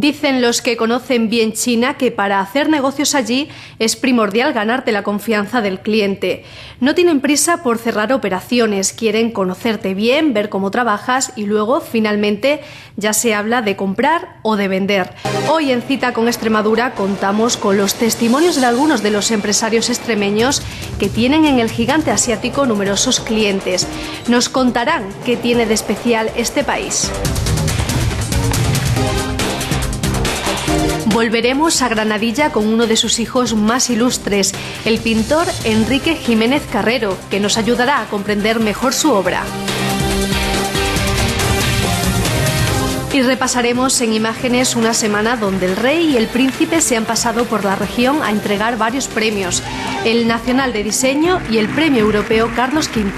Dicen los que conocen bien China que para hacer negocios allí es primordial ganarte la confianza del cliente. No tienen prisa por cerrar operaciones, quieren conocerte bien, ver cómo trabajas y luego, finalmente, ya se habla de comprar o de vender. Hoy en Cita con Extremadura contamos con los testimonios de algunos de los empresarios extremeños que tienen en el gigante asiático numerosos clientes. Nos contarán qué tiene de especial este país. Volveremos a Granadilla con uno de sus hijos más ilustres, el pintor Enrique Jiménez Carrero, que nos ayudará a comprender mejor su obra. Y repasaremos en imágenes una semana donde el rey y el príncipe se han pasado por la región a entregar varios premios, el Nacional de Diseño y el Premio Europeo Carlos V.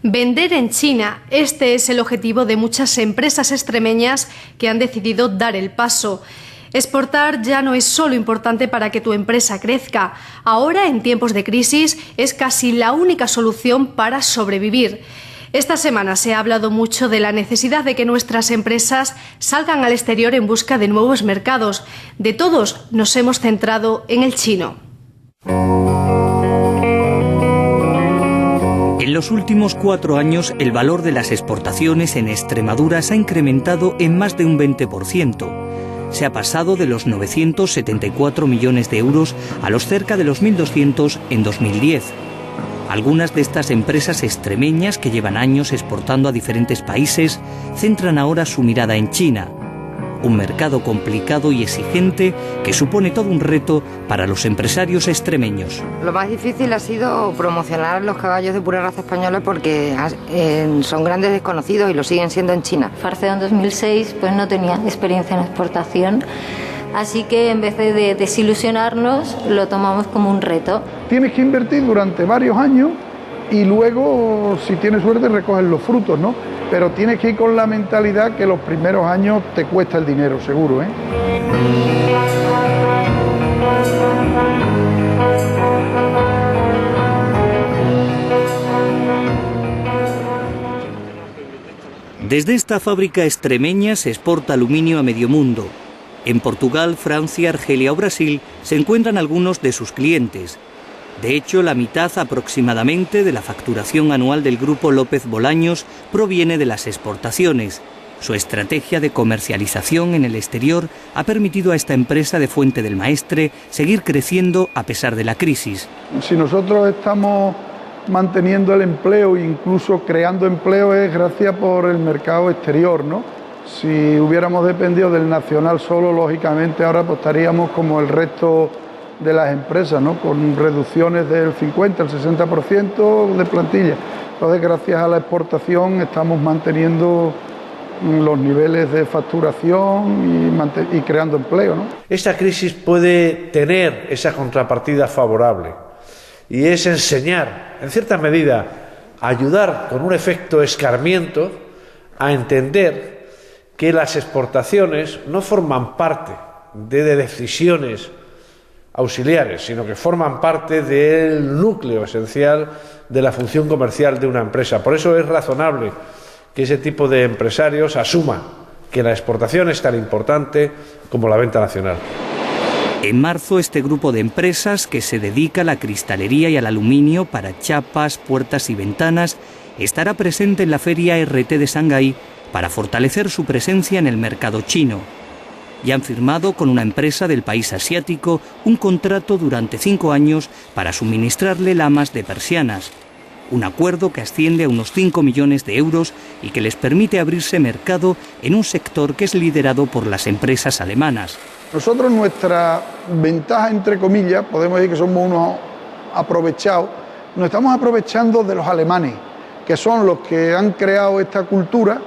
Vender en China, este es el objetivo de muchas empresas extremeñas que han decidido dar el paso. Exportar ya no es solo importante para que tu empresa crezca. Ahora, en tiempos de crisis, es casi la única solución para sobrevivir. Esta semana se ha hablado mucho de la necesidad de que nuestras empresas salgan al exterior en busca de nuevos mercados. De todos, nos hemos centrado en el chino. En los últimos 4 años, el valor de las exportaciones en Extremadura se ha incrementado en más de un 20%. Se ha pasado de los 974 millones de euros a los cerca de los 1.200 en 2010. Algunas de estas empresas extremeñas que llevan años exportando a diferentes países centran ahora su mirada en China. Un mercado complicado y exigente que supone todo un reto para los empresarios extremeños. Lo más difícil ha sido promocionar los caballos de pura raza española porque son grandes desconocidos y lo siguen siendo en China. Farceo en 2006 pues no tenía experiencia en exportación, así que en vez de desilusionarnos lo tomamos como un reto. Tienes que invertir durante varios años y luego, si tienes suerte, recoges los frutos, ¿no? Pero tienes que ir con la mentalidad que los primeros años te cuesta el dinero, seguro, ¿eh? Desde esta fábrica extremeña se exporta aluminio a medio mundo. En Portugal, Francia, Argelia o Brasil se encuentran algunos de sus clientes. De hecho, la mitad aproximadamente de la facturación anual del grupo López Bolaños proviene de las exportaciones. Su estrategia de comercialización en el exterior ha permitido a esta empresa de Fuente del Maestre seguir creciendo a pesar de la crisis. Si nosotros estamos manteniendo el empleo e incluso creando empleo es gracias por el mercado exterior, ¿no? Si hubiéramos dependido del nacional solo, lógicamente ahora pues estaríamos como el resto de las empresas, ¿no? Con reducciones del 50 al 60% de plantilla. Entonces, gracias a la exportación estamos manteniendo los niveles de facturación y creando empleo, ¿no? Esta crisis puede tener esa contrapartida favorable y es enseñar, en cierta medida, ayudar con un efecto escarmiento a entender que las exportaciones no forman parte de decisiones auxiliares, sino que forman parte del núcleo esencial de la función comercial de una empresa. Por eso es razonable que ese tipo de empresarios asuman que la exportación es tan importante como la venta nacional. En marzo, este grupo de empresas, que se dedica a la cristalería y al aluminio para chapas, puertas y ventanas, estará presente en la Feria RT de Shanghái para fortalecer su presencia en el mercado chino. Y han firmado con una empresa del país asiático un contrato durante 5 años para suministrarle lamas de persianas. Un acuerdo que asciende a unos 5 millones de euros y que les permite abrirse mercado en un sector que es liderado por las empresas alemanas. Nosotros, nuestra ventaja, entre comillas, podemos decir que somos unos aprovechados, nos estamos aprovechando de los alemanes, que son los que han creado esta cultura.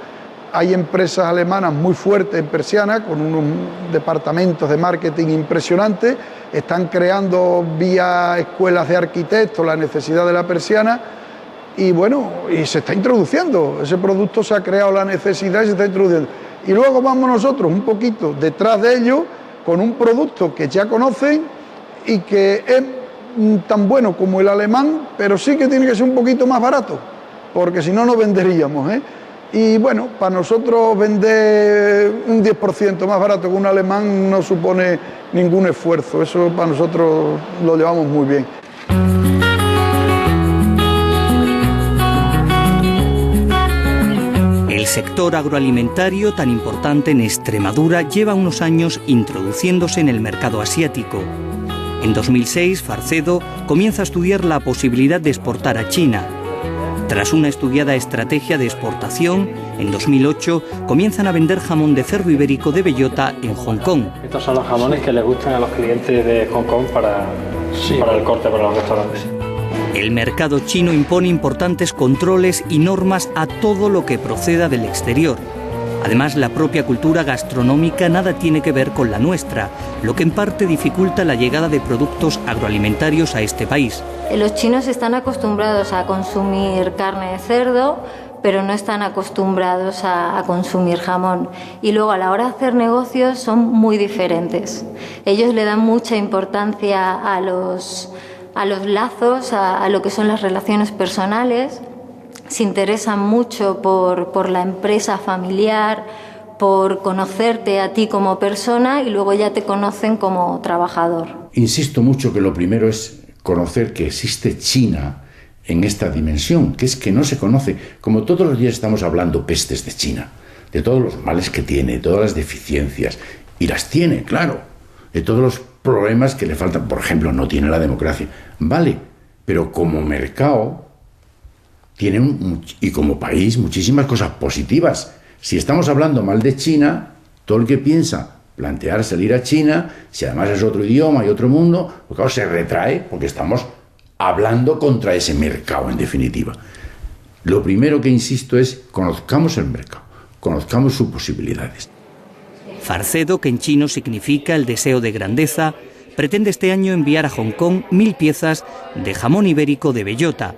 Hay empresas alemanas muy fuertes en persiana, con unos departamentos de marketing impresionantes, están creando vía escuelas de arquitectos la necesidad de la persiana y bueno, y se está introduciendo, ese producto se ha creado la necesidad y se está introduciendo. Y luego vamos nosotros un poquito detrás de ellos con un producto que ya conocen y que es tan bueno como el alemán, pero sí que tiene que ser un poquito más barato. porque si no, no venderíamos, ¿eh? Y bueno, para nosotros vender un 10% más barato que un alemán no supone ningún esfuerzo, eso para nosotros lo llevamos muy bien. El sector agroalimentario, tan importante en Extremadura, lleva unos años introduciéndose en el mercado asiático. En 2006, Farcedo comienza a estudiar la posibilidad de exportar a China. Tras una estudiada estrategia de exportación, en 2008 comienzan a vender jamón de cerdo ibérico de bellota en Hong Kong. Estos son los jamones que les gustan a los clientes de Hong Kong para el corte para los restaurantes. El mercado chino impone importantes controles y normas a todo lo que proceda del exterior. Además, la propia cultura gastronómica nada tiene que ver con la nuestra, lo que en parte dificulta la llegada de productos agroalimentarios a este país. Los chinos están acostumbrados a consumir carne de cerdo, pero no están acostumbrados a consumir jamón. Y luego a la hora de hacer negocios son muy diferentes. Ellos le dan mucha importancia a los lazos, a lo que son las relaciones personales. Se interesan mucho por la empresa familiar, por conocerte a ti como persona y luego ya te conocen como trabajador. Insisto mucho que lo primero es conocer que existe China en esta dimensión, que es que no se conoce. Como todos los días estamos hablando pestes de China, de todos los males que tiene, de todas las deficiencias, y las tiene, claro, de todos los problemas que le faltan. Por ejemplo, no tiene la democracia. Vale, pero como mercado tiene y como país muchísimas cosas positivas. Si estamos hablando mal de China, todo el que piensa plantear salir a China, si además es otro idioma y otro mundo, pues claro, se retrae porque estamos hablando contra ese mercado en definitiva. Lo primero que insisto es conozcamos el mercado, conozcamos sus posibilidades. Farcedo, que en chino significa el deseo de grandeza, pretende este año enviar a Hong Kong 1000 piezas de jamón ibérico de bellota,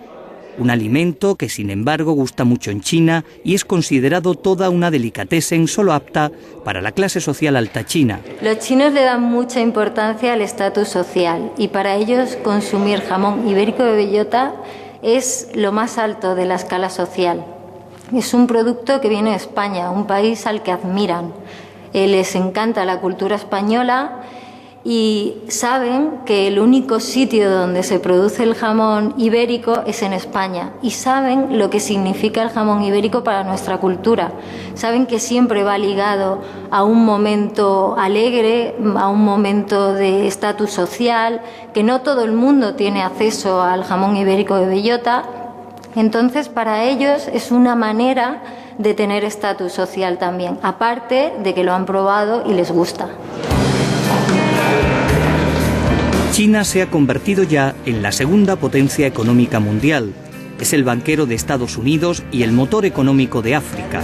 un alimento que sin embargo gusta mucho en China y es considerado toda una delicatessen solo apta para la clase social alta china. Los chinos le dan mucha importancia al estatus social y para ellos consumir jamón ibérico de bellota es lo más alto de la escala social. Es un producto que viene de España, un país al que admiran. Les encanta la cultura española y saben que el único sitio donde se produce el jamón ibérico es en España y saben lo que significa el jamón ibérico para nuestra cultura. Saben que siempre va ligado a un momento alegre, a un momento de estatus social, que no todo el mundo tiene acceso al jamón ibérico de bellota. Entonces, para ellos es una manera de tener estatus social también, aparte de que lo han probado y les gusta. China se ha convertido ya en la segunda potencia económica mundial. Es el banquero de Estados Unidos y el motor económico de África.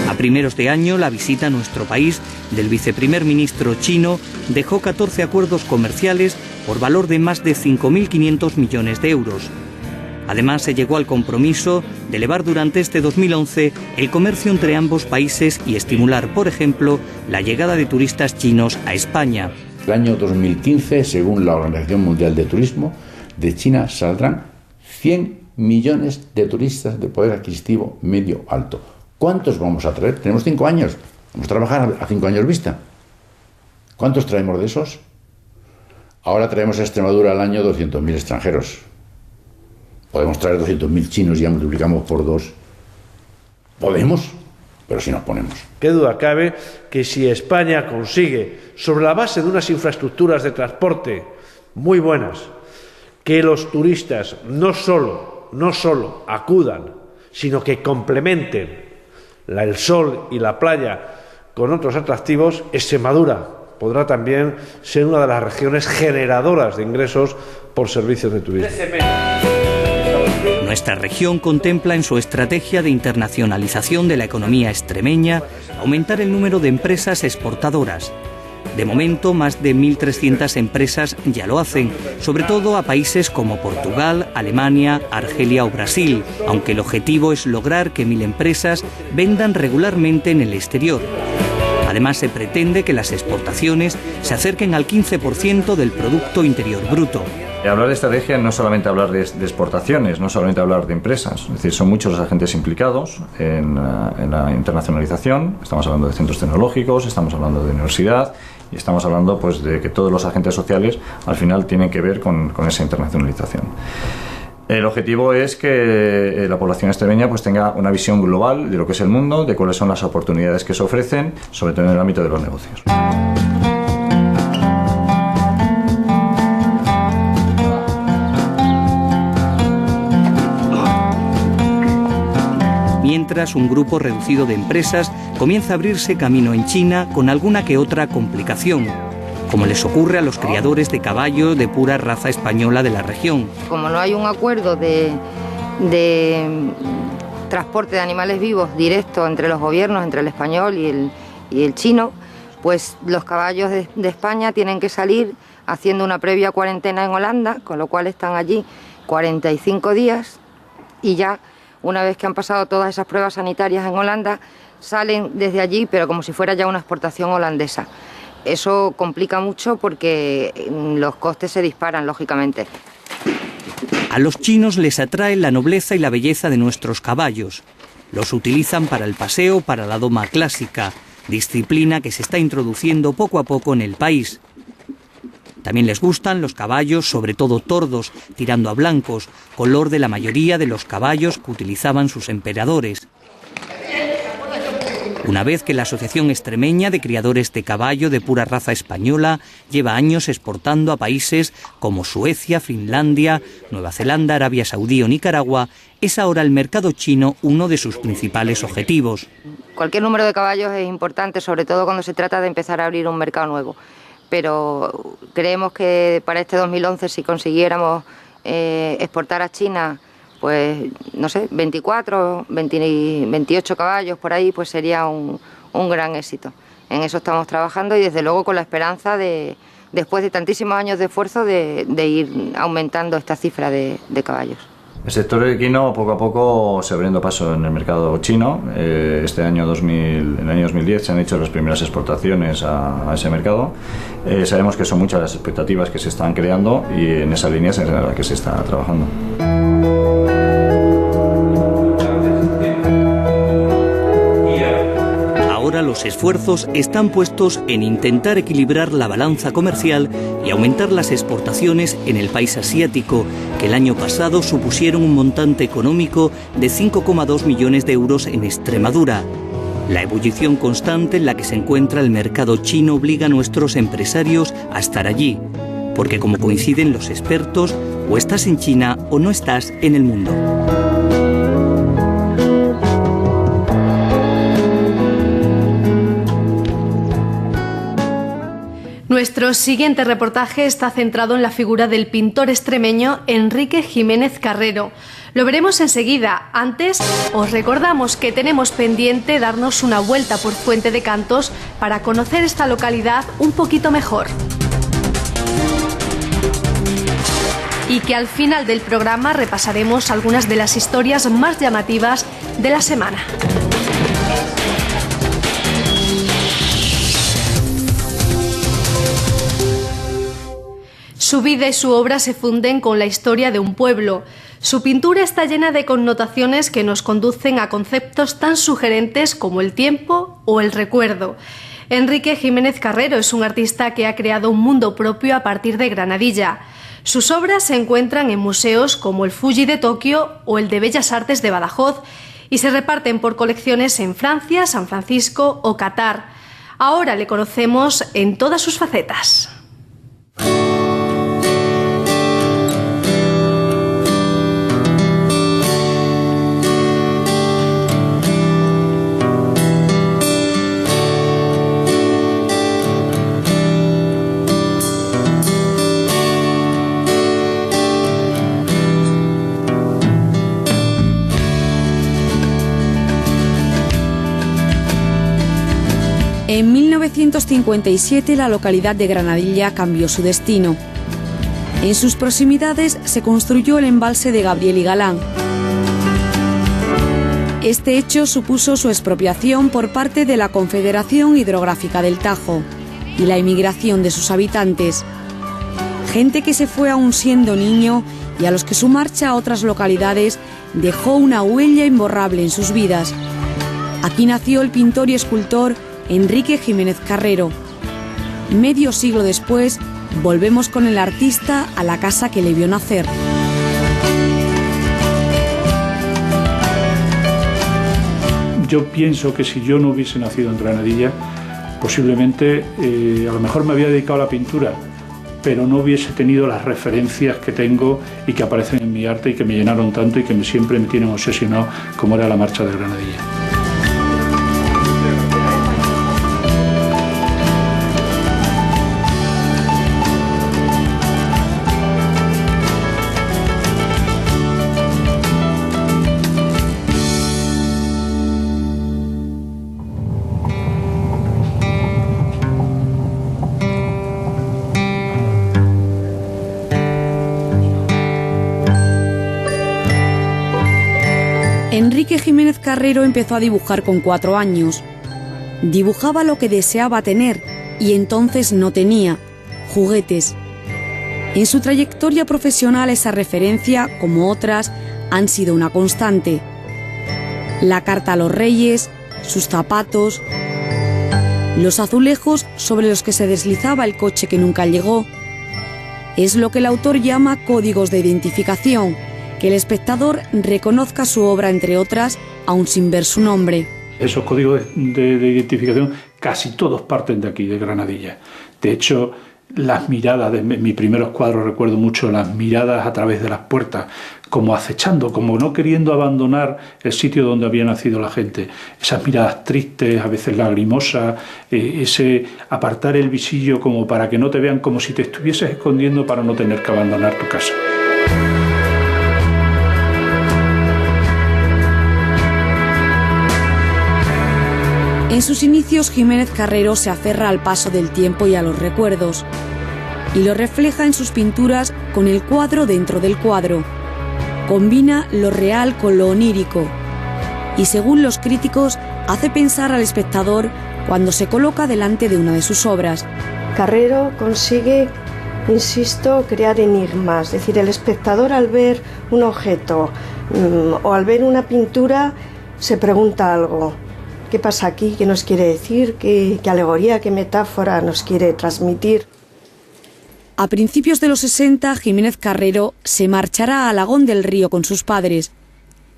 A primeros de año, la visita a nuestro país del viceprimer ministro chino dejó 14 acuerdos comerciales por valor de más de 5.500 millones de euros. Además, se llegó al compromiso de elevar durante este 2011 el comercio entre ambos países y estimular, por ejemplo, la llegada de turistas chinos a España. El año 2015, según la Organización Mundial de Turismo, de China saldrán 100 millones de turistas de poder adquisitivo medio alto. ¿Cuántos vamos a traer? Tenemos 5 años. Vamos a trabajar a 5 años vista. ¿Cuántos traemos de esos? Ahora traemos a Extremadura al año 200.000 extranjeros. Podemos traer 200.000 chinos y ya multiplicamos por 2. Podemos, pero si nos ponemos. Qué duda cabe que si España consigue, sobre la base de unas infraestructuras de transporte muy buenas, que los turistas no solo acudan, sino que complementen el sol y la playa con otros atractivos, Extremadura podrá también ser una de las regiones generadoras de ingresos por servicios de turismo. Nuestra región contempla en su estrategia de internacionalización de la economía extremeña aumentar el número de empresas exportadoras. De momento, más de 1.300 empresas ya lo hacen, sobre todo a países como Portugal, Alemania, Argelia o Brasil, aunque el objetivo es lograr que 1.000 empresas vendan regularmente en el exterior. Además, se pretende que las exportaciones se acerquen al 15% del Producto Interior Bruto. Hablar de estrategia no es solamente hablar de exportaciones, no solamente hablar de empresas, es decir, son muchos los agentes implicados en la internacionalización. Estamos hablando de centros tecnológicos, estamos hablando de universidad y estamos hablando pues de que todos los agentes sociales al final tienen que ver con esa internacionalización. El objetivo es que la población extremeña pues tenga una visión global de lo que es el mundo, de cuáles son las oportunidades que se ofrecen, sobre todo en el ámbito de los negocios. Mientras, un grupo reducido de empresas comienza a abrirse camino en China con alguna que otra complicación, como les ocurre a los criadores de caballo de pura raza española de la región. Como no hay un acuerdo de transporte de animales vivos directo entre los gobiernos, entre el español y el chino, pues los caballos de España tienen que salir haciendo una previa cuarentena en Holanda, con lo cual están allí 45 días y ya una vez que han pasado todas esas pruebas sanitarias en Holanda, salen desde allí, pero como si fuera ya una exportación holandesa. Eso complica mucho porque los costes se disparan, lógicamente. A los chinos les atrae la nobleza y la belleza de nuestros caballos. Los utilizan para el paseo, para la doma clásica, disciplina que se está introduciendo poco a poco en el país. También les gustan los caballos, sobre todo tordos, tirando a blancos, color de la mayoría de los caballos que utilizaban sus emperadores. Una vez que la Asociación Extremeña de Criadores de Caballo de pura raza española lleva años exportando a países como Suecia, Finlandia, Nueva Zelanda, Arabia Saudí o Nicaragua, es ahora el mercado chino uno de sus principales objetivos. Cualquier número de caballos es importante, sobre todo cuando se trata de empezar a abrir un mercado nuevo. Pero creemos que para este 2011, si consiguiéramos exportar a China, pues no sé, 24, 28 caballos por ahí, pues sería un gran éxito. En eso estamos trabajando y desde luego con la esperanza de, después de tantísimos años de esfuerzo, de ir aumentando esta cifra de caballos. El sector equino poco a poco se abriendo paso en el mercado chino. Este año en el año 2010 se han hecho las primeras exportaciones a ese mercado. Sabemos que son muchas las expectativas que se están creando y en esa línea es en la que se está trabajando. Ahora los esfuerzos están puestos en intentar equilibrar la balanza comercial y aumentar las exportaciones en el país asiático, que el año pasado supusieron un montante económico de 5,2 millones de euros en Extremadura. La ebullición constante en la que se encuentra el mercado chino obliga a nuestros empresarios a estar allí, porque como coinciden los expertos, o estás en China o no estás en el mundo. Nuestro siguiente reportaje está centrado en la figura del pintor extremeño Enrique Jiménez Carrero. Lo veremos enseguida. Antes, os recordamos que tenemos pendiente darnos una vuelta por Fuente de Cantos para conocer esta localidad un poquito mejor. Y que al final del programa repasaremos algunas de las historias más llamativas de la semana. Su vida y su obra se funden con la historia de un pueblo. Su pintura está llena de connotaciones que nos conducen a conceptos tan sugerentes como el tiempo o el recuerdo. Enrique Jiménez Carrero es un artista que ha creado un mundo propio a partir de Granadilla. Sus obras se encuentran en museos como el Fuji de Tokio o el de Bellas Artes de Badajoz y se reparten por colecciones en Francia, San Francisco o Qatar. Ahora le conocemos en todas sus facetas. En 1957 la localidad de Granadilla cambió su destino. En sus proximidades se construyó el embalse de Gabriel y Galán. Este hecho supuso su expropiación por parte de la Confederación Hidrográfica del Tajo y la emigración de sus habitantes. gente que se fue aún siendo niño y a los que su marcha a otras localidades dejó una huella imborrable en sus vidas. Aquí nació el pintor y escultor Enrique Jiménez Carrero. Medio siglo después, volvemos con el artista a la casa que le vio nacer. Yo pienso que si yo no hubiese nacido en Granadilla, posiblemente a lo mejor me había dedicado a la pintura, pero no hubiese tenido las referencias que tengo y que aparecen en mi arte y que me llenaron tanto y que siempre me tienen obsesionado, como era la Marcha de Granadilla. Enrique Jiménez Carrero empezó a dibujar con 4 años. Dibujaba lo que deseaba tener y entonces no tenía: juguetes. En su trayectoria profesional esa referencia, como otras, han sido una constante. La carta a los reyes, sus zapatos, los azulejos sobre los que se deslizaba el coche que nunca llegó. Es lo que el autor llama códigos de identificación, que el espectador reconozca su obra, entre otras, aun sin ver su nombre. Esos códigos de identificación casi todos parten de aquí, de Granadilla. De hecho, las miradas de mis primeros cuadros, recuerdo mucho las miradas a través de las puertas, como acechando, como no queriendo abandonar el sitio donde había nacido la gente. Esas miradas tristes, a veces lagrimosas, ese apartar el visillo como para que no te vean, como si te estuvieses escondiendo para no tener que abandonar tu casa. En sus inicios, Jiménez Carrero se aferra al paso del tiempo y a los recuerdos, y lo refleja en sus pinturas con el cuadro dentro del cuadro. Combina lo real con lo onírico, y según los críticos, hace pensar al espectador cuando se coloca delante de una de sus obras. Carrero consigue, insisto, crear enigmas, es decir, el espectador al ver un objeto o al ver una pintura se pregunta algo. ¿Qué pasa aquí? ¿Qué nos quiere decir? ¿Qué alegoría, qué metáfora nos quiere transmitir? A principios de los 60, Jiménez Carrero se marchará a Alagón del Río con sus padres,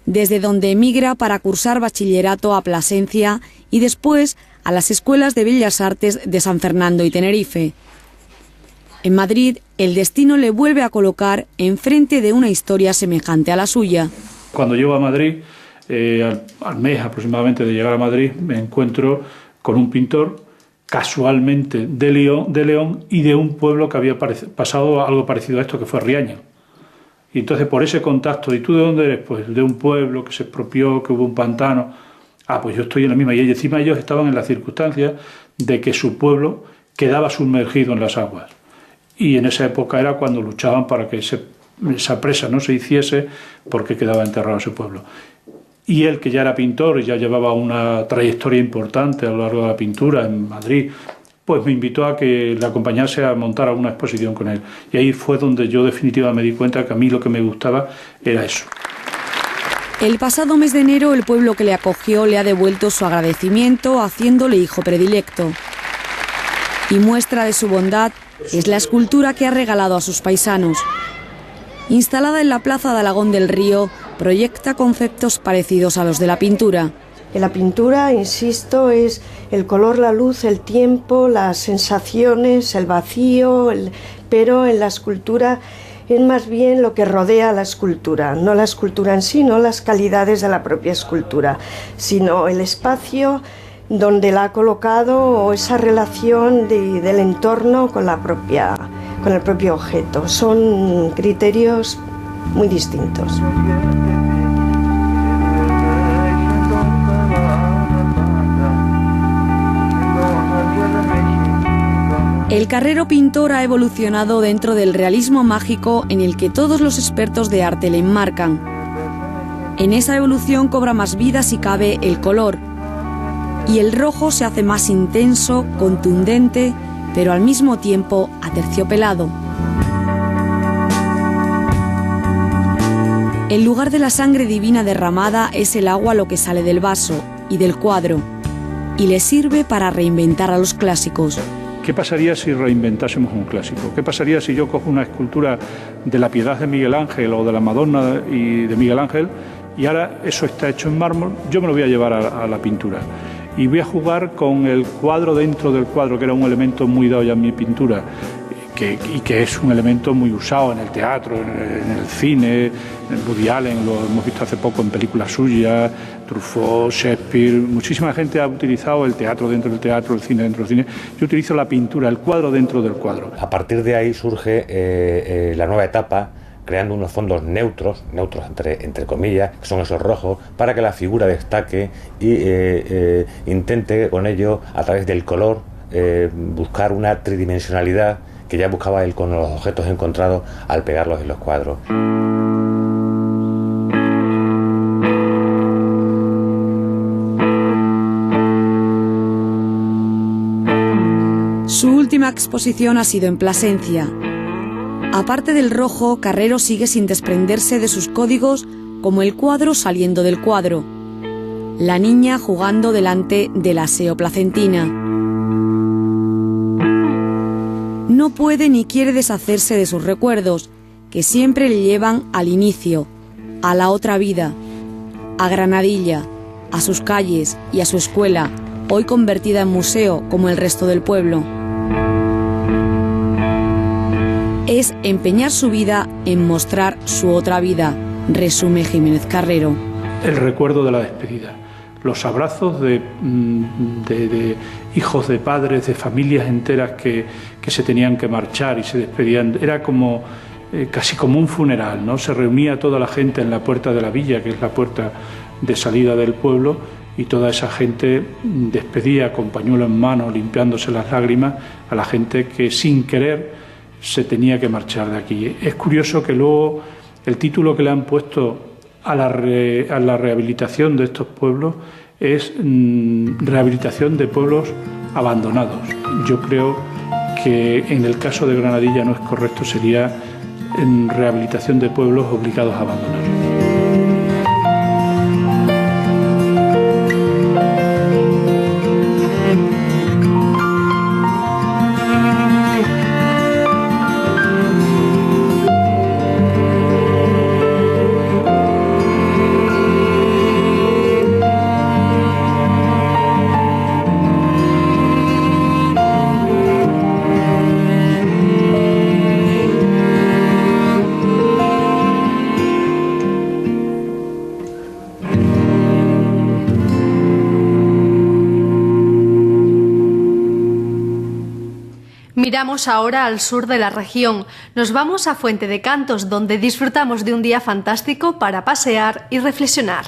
desde donde emigra para cursar bachillerato a Plasencia y después a las escuelas de Bellas Artes de San Fernando y Tenerife. En Madrid, el destino le vuelve a colocar enfrente de una historia semejante a la suya. Cuando llego a Madrid, al mes aproximadamente de llegar a Madrid, me encuentro con un pintor casualmente de León y de un pueblo que había pasado algo parecido a esto, que fue Riaño. Y entonces por ese contacto, ¿y tú de dónde eres? Pues de un pueblo que se expropió, que hubo un pantano. Ah, pues yo estoy en la misma. Y encima ellos estaban en la circunstancia de que su pueblo quedaba sumergido en las aguas. Y en esa época era cuando luchaban para que esa presa no se hiciese, porque quedaba enterrado ese pueblo. Y él, que ya era pintor y ya llevaba una trayectoria importante a lo largo de la pintura en Madrid, pues me invitó a que le acompañase a montar alguna exposición con él. Y ahí fue donde yo definitivamente me di cuenta que a mí lo que me gustaba era eso. El pasado mes de enero, el pueblo que le acogió le ha devuelto su agradecimiento, haciéndole hijo predilecto. Y muestra de su bondad es la escultura que ha regalado a sus paisanos. Instalada en la plaza de Alagón del Río, proyecta conceptos parecidos a los de la pintura. En la pintura, insisto, es el color, la luz, el tiempo, las sensaciones, el vacío, pero en la escultura es más bien lo que rodea a la escultura, no la escultura en sí, no las calidades de la propia escultura, sino el espacio donde la ha colocado o esa relación del entorno con el propio objeto. Son criterios muy distintos. El Carrero pintor ha evolucionado dentro del realismo mágico en el que todos los expertos de arte le enmarcan. En esa evolución cobra más vida, si cabe, el color. Y el rojo se hace más intenso, contundente, pero al mismo tiempo aterciopelado. En lugar de la sangre divina derramada es el agua lo que sale del vaso y del cuadro, y le sirve para reinventar a los clásicos. ¿Qué pasaría si reinventásemos un clásico? ¿Qué pasaría si yo cojo una escultura de la Piedad de Miguel Ángel o de la Madonna y de Miguel Ángel y ahora eso está hecho en mármol? Yo me lo voy a llevar a la pintura y voy a jugar con el cuadro dentro del cuadro, que era un elemento muy dado ya en mi pintura y que es un elemento muy usado en el teatro, en el cine, en Woody Allen, lo hemos visto hace poco en películas suyas, Truffaut, Shakespeare, muchísima gente ha utilizado el teatro dentro del teatro, el cine dentro del cine. Yo utilizo la pintura, el cuadro dentro del cuadro. A partir de ahí surge la nueva etapa, creando unos fondos neutros entre comillas, que son esos rojos, para que la figura destaque y intente con ello, a través del color, buscar una tridimensionalidad que ya buscaba él con los objetos encontrados al pegarlos en los cuadros. Su última exposición ha sido en Plasencia. Aparte del rojo, Carrero sigue sin desprenderse de sus códigos, como el cuadro saliendo del cuadro, la niña jugando delante del aseo placentina. No puede ni quiere deshacerse de sus recuerdos, que siempre le llevan al inicio, a la otra vida, a Granadilla, a sus calles y a su escuela, hoy convertida en museo como el resto del pueblo. Es empeñar su vida en mostrar su otra vida, resume Jiménez Carrero. El recuerdo de la despedida, los abrazos de hijos de padres, de familias enteras que se tenían que marchar y se despedían. Era como casi como un funeral, ¿no? Se reunía toda la gente en la puerta de la villa, que es la puerta de salida del pueblo, y toda esa gente despedía con pañuelo en mano, limpiándose las lágrimas, a la gente que sin querer se tenía que marchar de aquí. Es curioso que luego el título que le han puesto a la rehabilitación de estos pueblos es rehabilitación de pueblos abandonados. Yo creo que en el caso de Granadilla no es correcto, sería rehabilitación de pueblos obligados a abandonar. Miramos ahora al sur de la región. Nos vamos a Fuente de Cantos, donde disfrutamos de un día fantástico para pasear y reflexionar.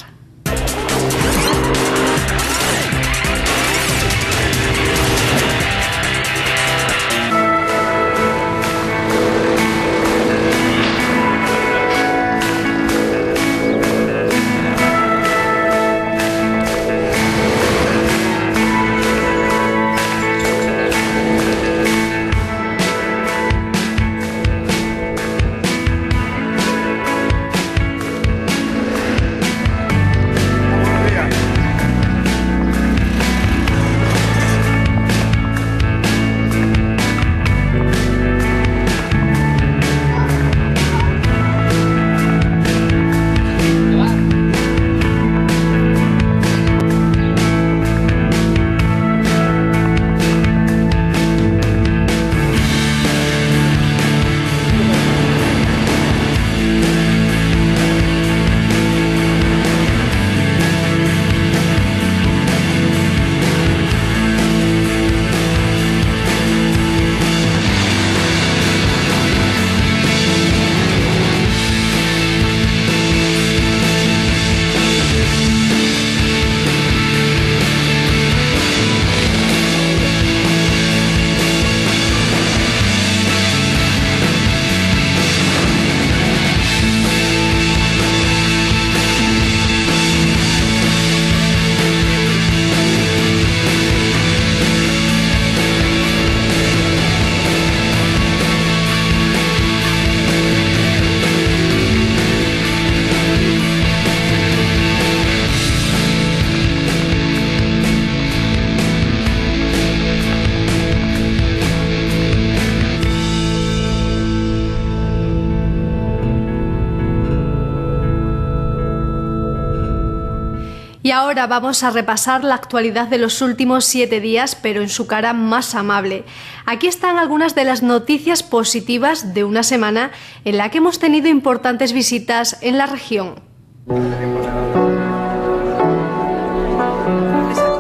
Y ahora vamos a repasar la actualidad de los últimos 7 días, pero en su cara más amable. Aquí están algunas de las noticias positivas de una semana en la que hemos tenido importantes visitas en la región.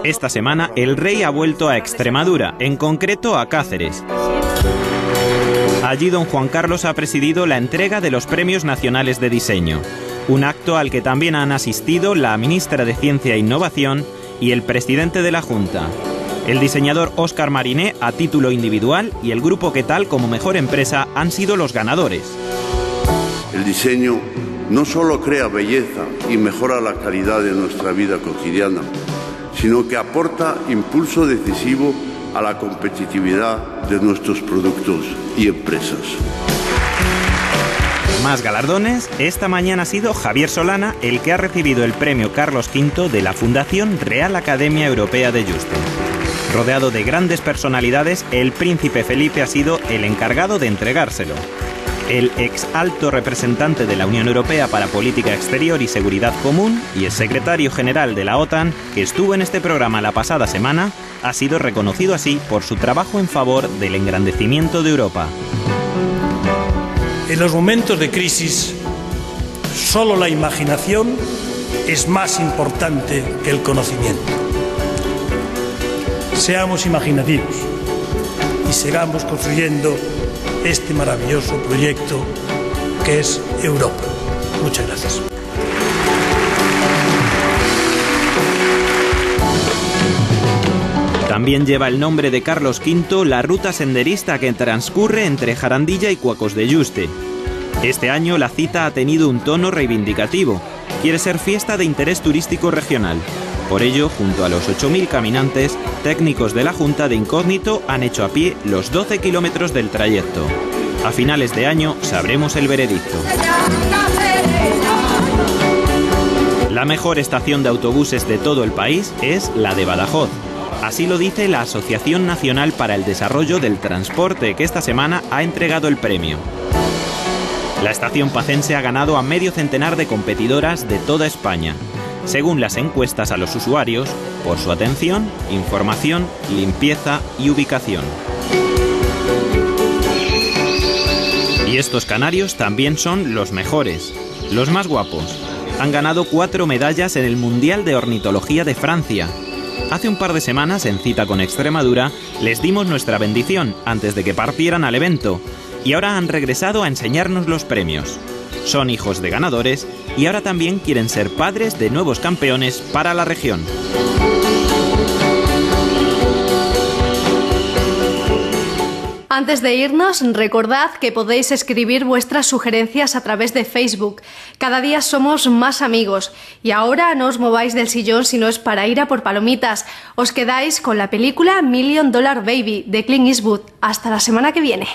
Esta semana el rey ha vuelto a Extremadura, en concreto a Cáceres. Allí don Juan Carlos ha presidido la entrega de los Premios Nacionales de Diseño, un acto al que también han asistido la ministra de Ciencia e Innovación y el presidente de la Junta, el diseñador Óscar Mariné a título individual y el grupo Quetal como mejor empresa han sido los ganadores. El diseño no solo crea belleza y mejora la calidad de nuestra vida cotidiana, sino que aporta impulso decisivo a la competitividad de nuestros productos y empresas. Más galardones, esta mañana ha sido Javier Solana el que ha recibido el premio Carlos V de la Fundación Real Academia Europea de Juste. Rodeado de grandes personalidades, el príncipe Felipe ha sido el encargado de entregárselo. El ex alto representante de la Unión Europea para Política Exterior y Seguridad Común y el secretario general de la OTAN, que estuvo en este programa la pasada semana, ha sido reconocido así por su trabajo en favor del engrandecimiento de Europa. En los momentos de crisis, solo la imaginación es más importante que el conocimiento. Seamos imaginativos y sigamos construyendo este maravilloso proyecto que es Europa. Muchas gracias. También lleva el nombre de Carlos V la ruta senderista que transcurre entre Jarandilla y Cuacos de Juste. Este año la cita ha tenido un tono reivindicativo. Quiere ser fiesta de interés turístico regional. Por ello, junto a los 8.000 caminantes, técnicos de la Junta de Incógnito han hecho a pie los 12 kilómetros del trayecto. A finales de año sabremos el veredicto. La mejor estación de autobuses de todo el país es la de Badajoz. Así lo dice la Asociación Nacional para el Desarrollo del Transporte, que esta semana ha entregado el premio. La estación pacense ha ganado a medio centenar de competidoras de toda España, según las encuestas a los usuarios, por su atención, información, limpieza y ubicación. Y estos canarios también son los mejores, los más guapos. Han ganado 4 medallas en el Mundial de Ornitología de Francia. Hace un par de semanas, en Cita con Extremadura, les dimos nuestra bendición antes de que partieran al evento, y ahora han regresado a enseñarnos los premios. Son hijos de ganadores y ahora también quieren ser padres de nuevos campeones para la región. Antes de irnos, recordad que podéis escribir vuestras sugerencias a través de Facebook. Cada día somos más amigos. Y ahora no os mováis del sillón si no es para ir a por palomitas. Os quedáis con la película $1 Million Baby de Clint Eastwood. Hasta la semana que viene.